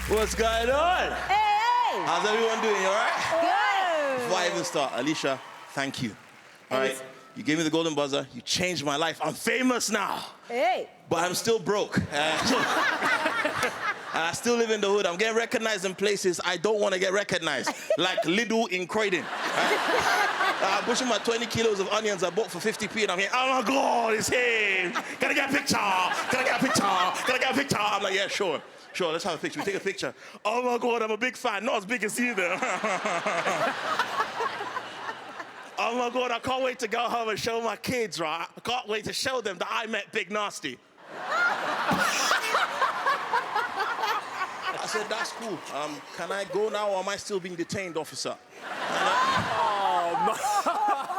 What's going on? Hey! How's everyone doing? You all right? Good! Before I even start, Alicia, thank you. All right? You gave me the golden buzzer. You changed my life. I'm famous now. Hey! But I'm still broke. And I still live in the hood. I'm getting recognized in places I don't want to get recognized. Like Lidl in Croydon. I'm pushing my 20 kilos of onions I bought for 50p and I'm here, oh my God, it's him. Can I get a picture? Can I get a picture? Can I get a picture? I'm like, yeah, sure. Sure, let's have a picture. We take a picture. Oh my God, I'm a big fan. Not as big as you though. Oh my God, I can't wait to go home and show my kids, right? I can't wait to show them that I met Big Nasty. I said, that's cool. Can I go now or am I still being detained, officer?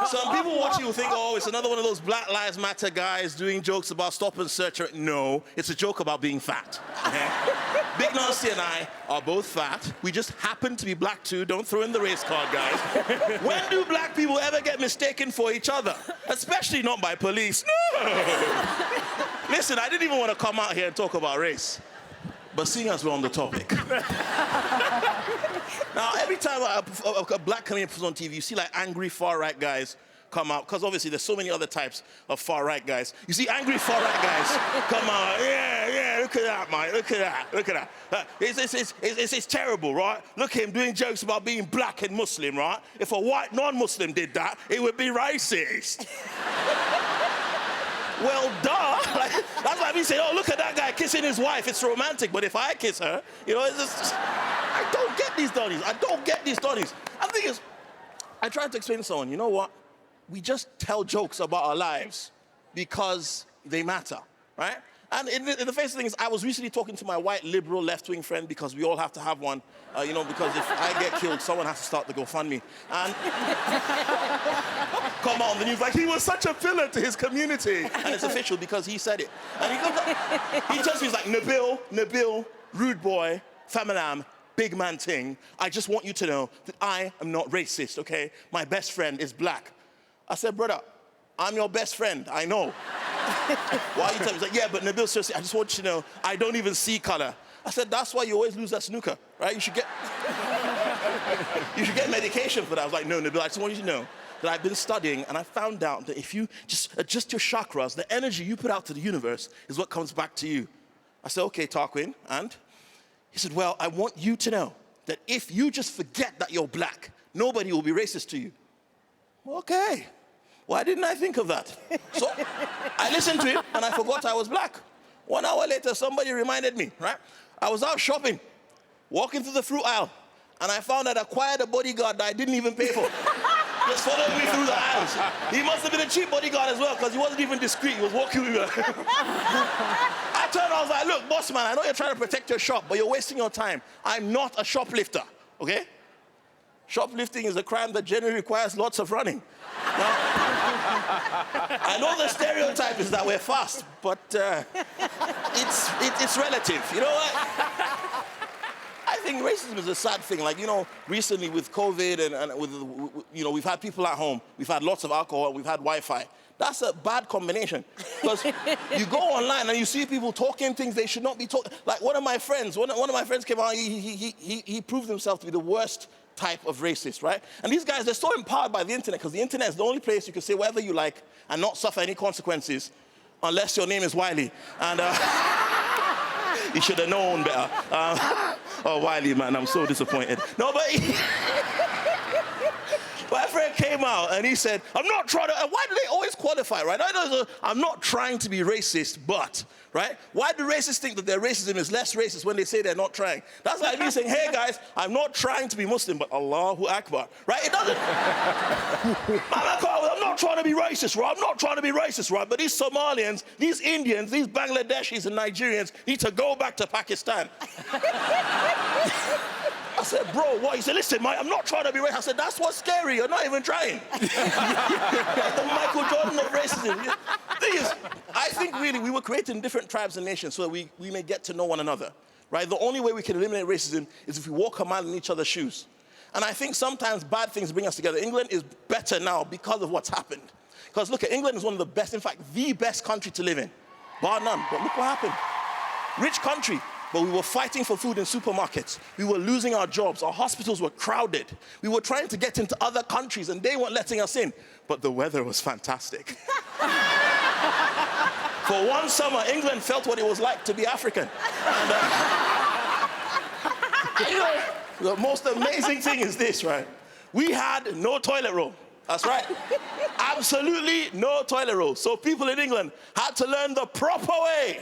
Some people watching will think, oh, it's another one of those Black Lives Matter guys doing jokes about stop and search. No, it's a joke about being fat. Okay? Big Nasty and I are both fat. We just happen to be black too. Don't throw in the race card, guys. When do black people ever get mistaken for each other? Especially not by police. No! Listen, I didn't even want to come out here and talk about race. But seeing as we're on the topic. Now, every time a black comedian puts on TV, you see like angry far-right guys come out, because obviously there's so many other types of far-right guys. You see angry far-right guys come out, yeah, look at that, mate, look at that. It's terrible, right? Look at him doing jokes about being black and Muslim, right? If a white non-Muslim did that, it would be racist. Well, duh. Like, that's why we say, oh, look at that guy kissing his wife. It's romantic. But if I kiss her, you know, it's just, I don't get these donnies. I don't get these donnies. And the thing is, I tried to explain to someone, you know what? We just tell jokes about our lives because they matter, right? And in the face of things, I was recently talking to my white liberal left-wing friend because we all have to have one, you know, because if I get killed, someone has to start the GoFundMe. And come on the news, like he was such a pillar to his community. And it's official because he said it. And he comes up, he tells me, he's like, Nabil, rude boy, famalam, big man ting. I just want you to know that I am not racist, okay? My best friend is black. I said, brother, I'm your best friend, I know. Why are you telling me? He's like, yeah, but Nabil, seriously, I just want you to know, I don't even see color. I said, that's why you always lose that snooker, right? You should get medication for that. I was like, no, Nabil, I just want you to know that I've been studying and I found out that if you just adjust your chakras, the energy you put out to the universe is what comes back to you. I said, okay, Tarquin, and? He said, well, I want you to know that if you just forget that you're black, nobody will be racist to you. Okay. Why didn't I think of that? So I listened to him and I forgot I was black. 1 hour later, somebody reminded me, right? I was out shopping, walking through the fruit aisle, and I found out I acquired a bodyguard that I didn't even pay for. Just followed me through the aisles. He must have been a cheap bodyguard as well, because he wasn't even discreet. He was walking with me. I turned, I was like, look, boss man, I know you're trying to protect your shop, but you're wasting your time. I'm not a shoplifter, okay? Shoplifting is a crime that generally requires lots of running. Now, I know the stereotype is that we're fast, but it's relative. You know what? I think racism is a sad thing. Like, you know, recently with COVID and with, you know, we've had people at home, we've had lots of alcohol, we've had Wi-Fi. That's a bad combination. Because you go online and you see people talking things they should not be talking. Like one of my friends came out, he proved himself to be the worst type of racist, right? And these guys, they're so empowered by the internet because the internet is the only place you can say whatever you like and not suffer any consequences unless your name is Wiley. And you should have known better. Oh, Wiley, man, I'm so disappointed. No, but my friend came out and he said, I'm not trying to, why do they always qualify, right? I'm not trying to be racist, but, right? Why do racists think that their racism is less racist when they say they're not trying? That's like me saying, hey guys, I'm not trying to be Muslim, but Allahu Akbar, right? It doesn't. I'm not trying to be racist, right? I'm not trying to be racist, right? But these Somalians, these Indians, these Bangladeshis and Nigerians need to go back to Pakistan. I said, bro, what? He said, listen, mate, I'm not trying to be racist. I said, that's what's scary. You're not even trying. Like the Michael Jordan of racism. The thing is, I think really we were created in different tribes and nations so that we may get to know one another, right? The only way we can eliminate racism is if we walk a mile in each other's shoes. And I think sometimes bad things bring us together. England is better now because of what's happened. Because look, England is one of the best, in fact, the best country to live in. Bar none. But look what happened. Rich country. but we were fighting for food in supermarkets. We were losing our jobs. Our hospitals were crowded. We were trying to get into other countries, and they weren't letting us in. But the weather was fantastic. For one summer, England felt what it was like to be African. And, you know, the most amazing thing is this, right? We had no toilet roll. That's right. Absolutely no toilet roll. So people in England had to learn the proper way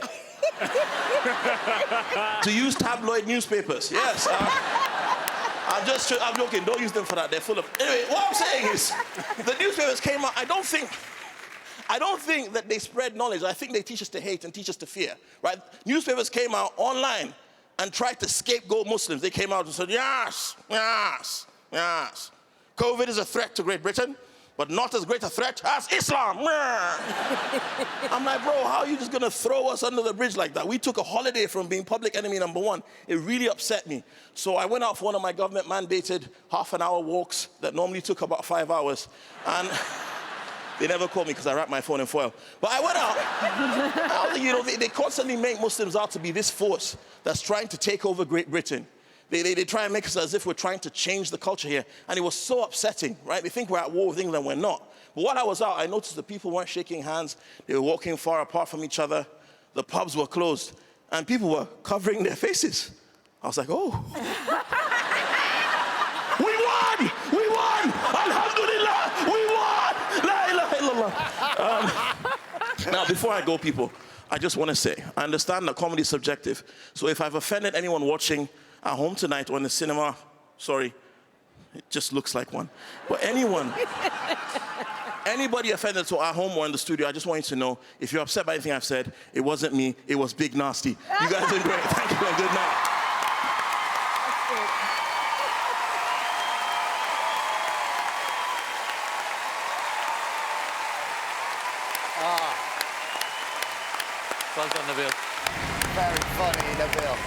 to use tabloid newspapers. Yes. I'm joking. Don't use them for that. They're full of... Anyway, what I'm saying is, the newspapers came out. I don't think that they spread knowledge. I think they teach us to hate and teach us to fear, right? Newspapers came out online and tried to scapegoat Muslims. They came out and said, yes, yes, yes. COVID is a threat to Great Britain, but not as great a threat as Islam. I'm like, bro, how are you just gonna throw us under the bridge like that? We took a holiday from being public enemy #1. It really upset me. So I went out for one of my government-mandated half-an-hour walks that normally took about 5 hours. And they never called me because I wrapped my phone in foil. But I went out. You know, they constantly make Muslims out to be this force that's trying to take over Great Britain. They try and make us as if we're trying to change the culture here. And it was so upsetting, right? They think we're at war with England, we're not. But while I was out, I noticed the people weren't shaking hands. They were walking far apart from each other. The pubs were closed. And people were covering their faces. I was like, oh. We won! We won! Alhamdulillah! We won! La ilaha illallah. Now, before I go, people, I just want to say, I understand that comedy is subjective. So if I've offended anyone watching at home tonight or in the cinema, sorry, it just looks like one. But anybody offended to at home or in the studio, I just want you to know, if you're upset by anything I've said, it wasn't me, it was Big Nasty. You guys are great. Thank you and good night. Well done, Nabil. Very funny, Nabil.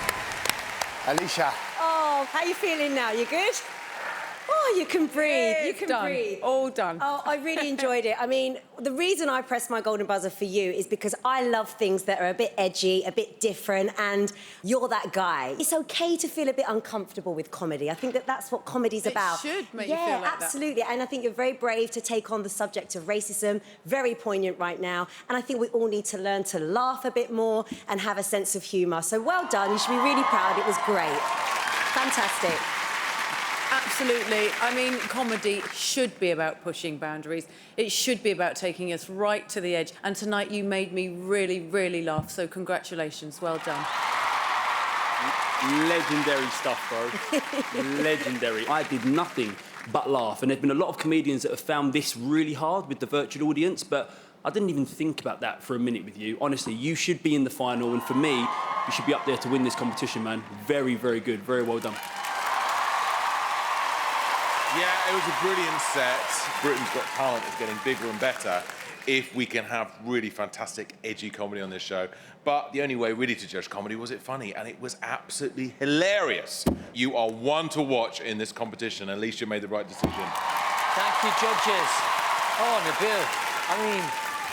Alicia. Oh, how you feeling now? You good? Oh, you can breathe. You can breathe. All done. Oh, I really enjoyed it. I mean, the reason I pressed my golden buzzer for you is because I love things that are a bit edgy, a bit different, and you're that guy. It's okay to feel a bit uncomfortable with comedy. I think that that's what comedy's about. It should make you feel like that. Yeah, absolutely. And I think you're very brave to take on the subject of racism. Very poignant right now. And I think we all need to learn to laugh a bit more and have a sense of humour. So well done. You should be really proud. It was great. Fantastic. Absolutely. I mean, comedy should be about pushing boundaries. It should be about taking us right to the edge. And tonight you made me really, really laugh. So congratulations. Well done. Legendary stuff, bro. Legendary. I did nothing but laugh. And there've been a lot of comedians that have found this really hard with the virtual audience, but I didn't even think about that for a minute with you. Honestly, you should be in the final, and for me, you should be up there to win this competition, man. Very, very good. Very well done. Yeah, it was a brilliant set. Britain's Got Talent is getting bigger and better if we can have really fantastic, edgy comedy on this show. But the only way really to judge comedy was it funny, and it was absolutely hilarious. You are one to watch in this competition. Alicia made the right decision. Thank you, judges. Oh, Nabil. I mean,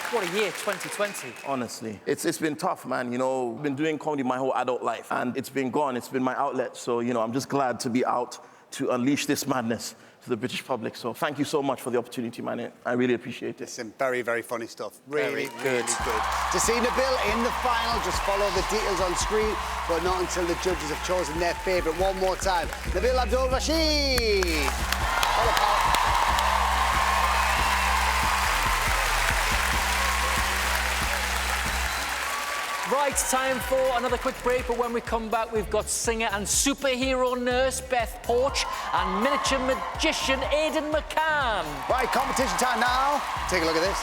what a year, 2020. Honestly, it's been tough, man. You know, I've been doing comedy my whole adult life, and it's been gone. It's been my outlet. So, you know, I'm just glad to be out to unleash this madness to the British public. So thank you so much for the opportunity, man. I really appreciate it. Some very, very funny stuff. Really, Very really good. To see Nabil in the final, just follow the details on screen, but not until the judges have chosen their favourite. One more time. Nabil Abdulrashid. All apart. Right, time for another quick break, but when we come back, we've got singer and superhero nurse Beth Porch and miniature magician Aidan McCann. Right, competition time now. Take a look at this.